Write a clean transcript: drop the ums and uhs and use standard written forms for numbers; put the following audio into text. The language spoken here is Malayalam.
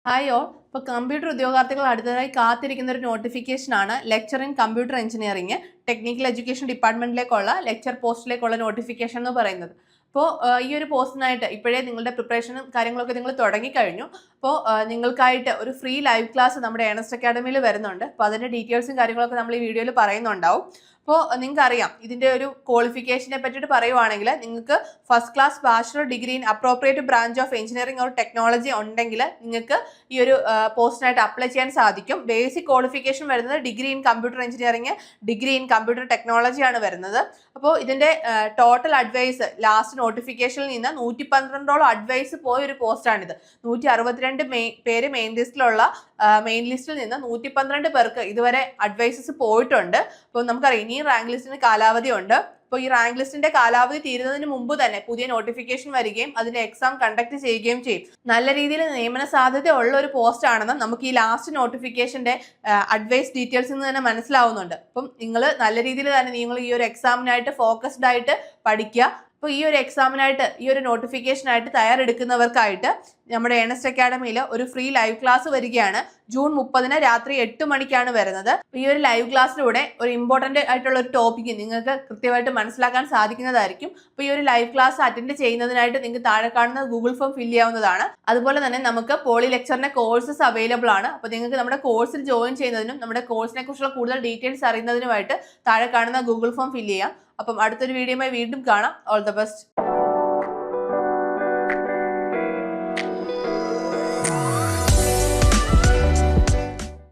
Hi all. ഇപ്പോൾ കമ്പ്യൂട്ടർ ഉദ്യോഗാർത്ഥികൾ അടുത്തതായി കാത്തിരിക്കുന്ന ഒരു നോട്ടിഫിക്കേഷനാണ് lecturer in computer engineering technical education ഡിപ്പാർട്ട്മെന്റിലേക്കുള്ള ലെക്ചർ പോസ്റ്റിലേക്കുള്ള നോട്ടിഫിക്കേഷൻ എന്ന് പറയുന്നത്. അപ്പോൾ ഈ ഒരു പോസ്റ്റിനായിട്ട് ഇപ്പോഴേ നിങ്ങളുടെ പ്രിപ്പറേഷനും കാര്യങ്ങളൊക്കെ നിങ്ങൾ തുടങ്ങിക്കഴിഞ്ഞു. അപ്പോൾ നിങ്ങൾക്കായിട്ട് ഒരു ഫ്രീ ലൈവ് ക്ലാസ് നമ്മുടെ ഏണസ്റ്റ് അക്കാഡമിയിൽ വരുന്നുണ്ട്. അപ്പോൾ അതിൻ്റെ ഡീറ്റെയിൽസും കാര്യങ്ങളൊക്കെ നമ്മൾ ഈ വീഡിയോയിൽ പറയുന്നുണ്ടാവും. അപ്പോൾ നിങ്ങൾക്ക് അറിയാം ഇതിൻ്റെ ഒരു ക്വാളിഫിക്കേഷനെ പറ്റിയിട്ട് പറയുവാണെങ്കിൽ നിങ്ങൾക്ക് first class bachelor degree in appropriate branch of engineering or technology ഉണ്ടെങ്കിൽ നിങ്ങൾക്ക് ഈ ഒരു പോസ്റ്റിനായിട്ട് അപ്ലൈ ചെയ്യാൻ സാധിക്കും. ബേസിക് ക്വാളിഫിക്കേഷൻ വരുന്നത് degree in computer engineering, degree in computer technology ആണ് വരുന്നത്. അപ്പോൾ ഇതിൻ്റെ ടോട്ടൽ അഡ്വൈസ് ലാസ്റ്റ് നോട്ടിഫിക്കേഷനിൽ നിന്ന് 112ഓളം അഡ്വൈസ് പോയ ഒരു പോസ്റ്റാണിത്. 162 പേര് മെയിൻ ലിസ്റ്റിൽ നിന്ന് 112 പേർക്ക് ഇതുവരെ അഡ്വൈസസ് പോയിട്ടുണ്ട്. അപ്പോൾ നമുക്കറിയാം ഇനിയും റാങ്ക് ലിസ്റ്റിന് കാലാവധി ഉണ്ട്. അപ്പോൾ ഈ റാങ്ക് ലിസ്റ്റിന്റെ കാലാവധി തീരുന്നതിന് മുമ്പ് തന്നെ പുതിയ നോട്ടിഫിക്കേഷൻ വരികയും അതിന്റെ എക്സാം കണ്ടക്ട് ചെയ്യുകയും ചെയ്യും. നല്ല രീതിയിൽ നിയമന സാധ്യത ഉള്ള ഒരു പോസ്റ്റ് ആണെന്ന് നമുക്ക് ഈ ലാസ്റ്റ് നോട്ടിഫിക്കേഷന്റെ അഡ്വൈസ് ഡീറ്റെയിൽസിൽ നിന്ന് തന്നെ മനസ്സിലാവുന്നുണ്ട്. അപ്പം നിങ്ങൾ നല്ല രീതിയിൽ തന്നെ നിങ്ങൾ ഈ ഒരു എക്സാമിനായിട്ട് ഫോക്കസ്ഡ് ആയിട്ട് പഠിക്കുക. അപ്പോൾ ഈ ഒരു എക്സാമിനായിട്ട് ഈ ഒരു നോട്ടിഫിക്കേഷനായിട്ട് തയ്യാറെടുക്കുന്നവർക്കായിട്ട് നമ്മുടെ ഏണസ്റ്റ് അക്കാഡമിയിൽ ഒരു ഫ്രീ ലൈവ് ക്ലാസ് വരികയാണ്. ജൂൺ 30 രാത്രി 8 മണിക്കാണ് വരുന്നത്. ഈ ഒരു ലൈവ് ക്ലാസ്സിലൂടെ ഒരു ഇമ്പോർട്ടൻ്റ് ആയിട്ടുള്ള ഒരു ടോപ്പിക് നിങ്ങൾക്ക് കൃത്യമായിട്ട് മനസ്സിലാക്കാൻ സാധിക്കുന്നതായിരിക്കും. അപ്പോൾ ഈ ഒരു ലൈവ് ക്ലാസ് അറ്റൻഡ് ചെയ്യുന്നതിനായിട്ട് നിങ്ങൾക്ക് താഴെ കാണുന്ന ഗൂഗിൾ ഫോം ഫില്ല് ചെയ്യാവുന്നതാണ്. അതുപോലെ തന്നെ നമുക്ക് പോളി ലെക്ചറിന്റെ കോഴ്സസ് അവൈലബിൾ ആണ്. അപ്പോൾ നിങ്ങൾക്ക് നമ്മുടെ കോഴ്സിൽ ജോയിൻ ചെയ്യുന്നതിനും നമ്മുടെ കോഴ്സിനെ കുറിച്ചുള്ള കൂടുതൽ ഡീറ്റെയിൽസ് അറിയുന്നതിനുമായിട്ട് താഴെ കാണുന്ന ഗൂഗിൾ ഫോം ഫില്ല് ചെയ്യാം. അപ്പം അടുത്തൊരു വീഡിയോയുമായി വീണ്ടും കാണാം. All the best.